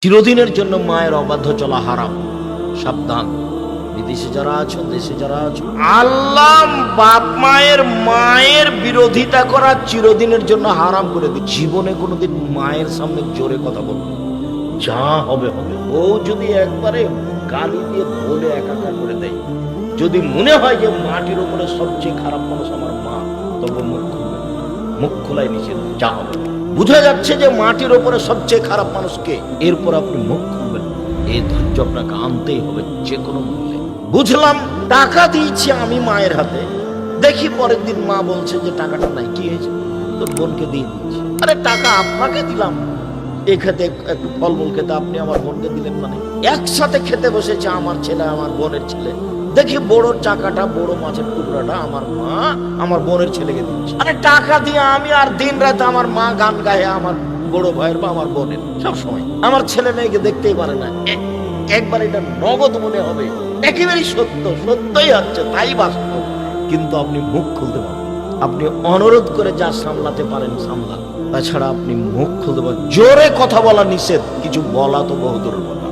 চিরদিনের জন্য মায়ের অবাধ্য চলা হারাম। সাবধান, বিদেশে যারা আছো, দেশে যারা আছো, আল্লাহ বাপ মায়ের বিরোধিতা করা চিরদিনের জন্য হারাম করে দিই। জীবনে কোনোদিন মায়ের সামনে জোরে কথা বলবো, যা হবে হবে। ও যদি একবারে গালি দিয়ে বলে একাকার করে দেয়, যদি মনে হয় যে মাটির উপরে সবচেয়ে খারাপ মানুষ আমার মা, তবে মুখ খুলবেন। মুখ খোলাই নিষেধ, যা হবে। বুঝা যাচ্ছে যে মাটির উপরে সবচেয়ে খারাপ মানুষকে, এরপর আপনি মুখ খুলবেন। এই ধৈর্য আপনাকে আনতেই হবে যে কোনো মূল্যে। বুঝলাম, টাকা দিয়েছি আমি মায়ের হাতে, দেখি পরের দিন মা বলছে যে টাকাটা নাই, কি হয়েছে? তোর বোনকে দিয়ে দিয়েছি। আরে টাকা আপনাকে দিলাম, এ খেতে একটু ফলমূল খেতে, আপনি আমার বোনকে দিলেন। মানে একসাথে খেতে বসেছে আমার ছেলে আমার বোনের ছেলে, দেখি বড় চাকাটা, বড় মাছের টুকরাটা আমার মা আমার বোনের ছেলেকে দিচ্ছে। আরে টাকা দিয়ে আমি আর দিন রাত আমার মা গান গায়ে আমার বড় ভাইয়ের বা আমার বোনের, সব সময় আমার ছেলে মেয়েকে দেখতেই পারে না। একবার এটা নগদ মনে হবে, একেবারেই সত্য, সত্যই হচ্ছে, তাই বাস্তব। কিন্তু আপনি মুখ খুলতে পারেন, আপনি অনুরোধ করে যা সামলাতে পারেন সামলান, তাছাড়া আপনি মুখ খুলতে পারেন। জোরে কথা বলা নিষেধ, কিছু বলা তো বহুদূরের কথা।